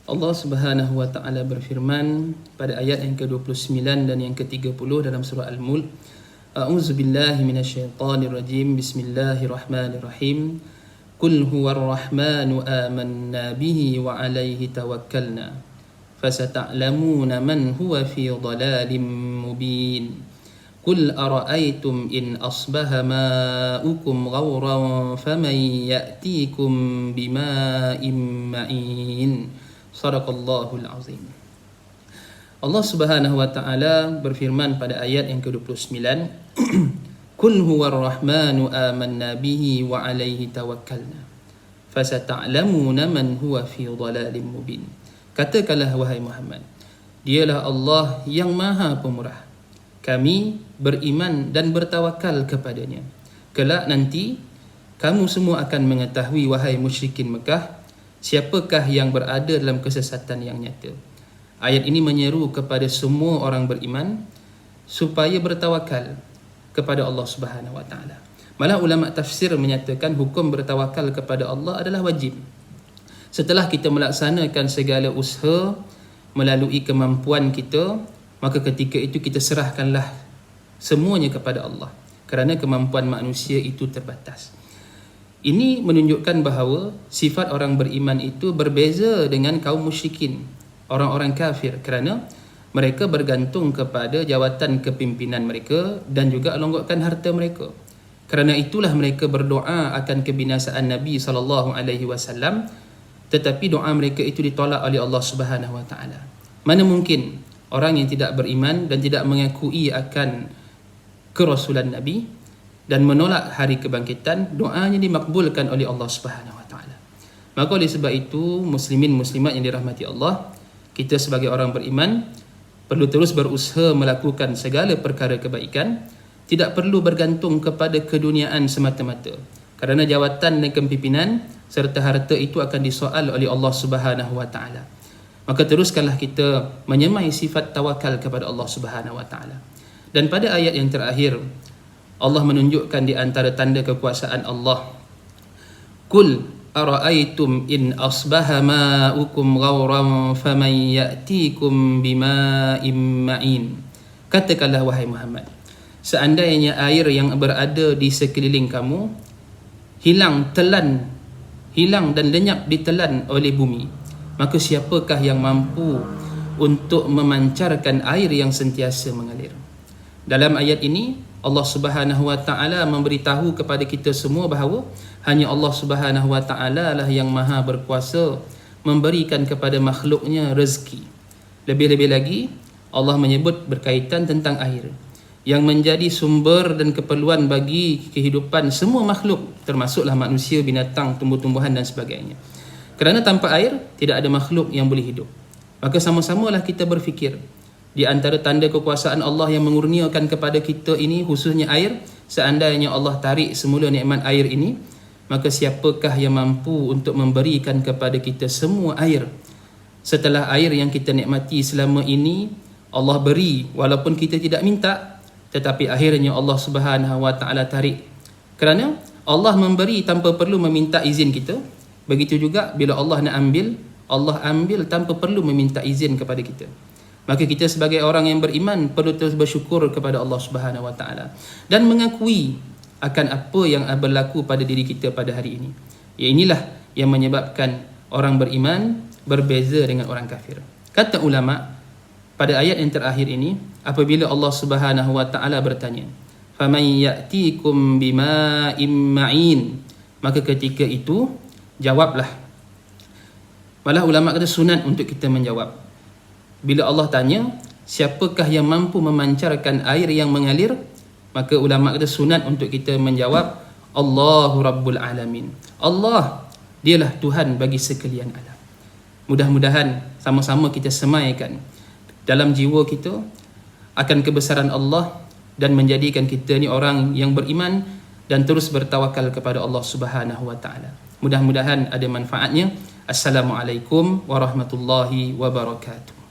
Allah Subhanahu wa taala berfirman pada ayat yang ke-29 dan yang ke-30 dalam surah Al-Mulk. A'udzubillahi minasyaitonir rajim. Bismillahirrahmanirrahim. Qul huwar rahmanu amanna bihi wa 'alaihi tawakkalna. Fasata'lamuna man huwa fi dhalalin mubin. Qul ara'aytum in asbaha ma'ukum ghawran faman ya'tikum bima'in ma'in. Sadaqallahul azim. Allah Subhanahu wa taala berfirman pada ayat yang ke-29, Qul huwar rahmanu amanna bihi wa 'alaihi tawakkalna. Fasata'lamuna man huwa fi dhalalin mubin. Katakanlah wahai Muhammad, Dialah Allah yang Maha Pemurah. Kami beriman dan bertawakal kepadanya. Kelak nanti kamu semua akan mengetahui wahai musyrikin Mekah, siapakah yang berada dalam kesesatan yang nyata. Ayat ini menyeru kepada semua orang beriman supaya bertawakal kepada Allah Subhanahu wa taala. Malah ulama tafsir menyatakan hukum bertawakal kepada Allah adalah wajib. Setelah kita melaksanakan segala usaha melalui kemampuan kita, maka ketika itu kita serahkanlah semuanya kepada Allah, kerana kemampuan manusia itu terbatas. Ini menunjukkan bahawa sifat orang beriman itu berbeza dengan kaum musyrikin, orang-orang kafir, kerana mereka bergantung kepada jawatan kepimpinan mereka dan juga longgokkan harta mereka. Kerana itulah mereka berdoa akan kebinasaan Nabi SAW, tetapi doa mereka itu ditolak oleh Allah Subhanahu wa taala. Mana mungkin orang yang tidak beriman dan tidak mengakui akan kerasulan Nabi dan menolak hari kebangkitan, doanya dimakbulkan oleh Allah Subhanahu wa taala. Maka oleh sebab itu, muslimin muslimat yang dirahmati Allah, kita sebagai orang beriman perlu terus berusaha melakukan segala perkara kebaikan, tidak perlu bergantung kepada keduniaan semata-mata. Kerana jawatan dan kepimpinan serta harta itu akan disoal oleh Allah Subhanahu wa taala. Maka teruskanlah kita menyemai sifat tawakal kepada Allah Subhanahu wa taala. Dan pada ayat yang terakhir, Allah menunjukkan di antara tanda kekuasaan Allah. Qul ara'aytum in asbaha ma'ukum ghawran faman ya'tikum bima'in ma'in. Katakanlah wahai Muhammad, seandainya air yang berada di sekeliling kamu hilang dan lenyap ditelan oleh bumi, maka siapakah yang mampu untuk memancarkan air yang sentiasa mengalir? Dalam ayat ini Allah Subhanahu wa taala memberitahu kepada kita semua bahawa hanya Allah Subhanahu wa taala lah yang maha berkuasa memberikan kepada makhluknya rezeki. Lebih-lebih lagi Allah menyebut berkaitan tentang air yang menjadi sumber dan keperluan bagi kehidupan semua makhluk, termasuklah manusia, binatang, tumbuh-tumbuhan dan sebagainya. Kerana tanpa air tidak ada makhluk yang boleh hidup. Maka sama-samalah kita berfikir, di antara tanda kekuasaan Allah yang mengurniakan kepada kita ini, khususnya air, seandainya Allah tarik semula nikmat air ini, maka siapakah yang mampu untuk memberikan kepada kita semua air? Setelah air yang kita nikmati selama ini Allah beri walaupun kita tidak minta, tetapi akhirnya Allah Subhanahu wa taala tarik. Kerana Allah memberi tanpa perlu meminta izin kita. Begitu juga bila Allah nak ambil, Allah ambil tanpa perlu meminta izin kepada kita. Maka kita sebagai orang yang beriman perlu terus bersyukur kepada Allah Subhanahu wa taala dan mengakui akan apa yang berlaku pada diri kita pada hari ini. Ya, inilah yang menyebabkan orang beriman berbeza dengan orang kafir. Kata ulama pada ayat yang terakhir ini, apabila Allah Subhanahu wa taala bertanya, "Faman ya'tikum bima'in ma'in?" Maka ketika itu jawablah. Malah ulama kata sunat untuk kita menjawab. Bila Allah tanya, siapakah yang mampu memancarkan air yang mengalir? Maka ulama kata sunat untuk kita menjawab, Allahu Rabbul Alamin. Allah, dialah Tuhan bagi sekalian alam. Mudah-mudahan sama-sama kita semaikan dalam jiwa kita akan kebesaran Allah dan menjadikan kita ni orang yang beriman dan terus bertawakal kepada Allah Subhanahu wa taala. Mudah-mudahan ada manfaatnya. Assalamualaikum warahmatullahi wabarakatuh.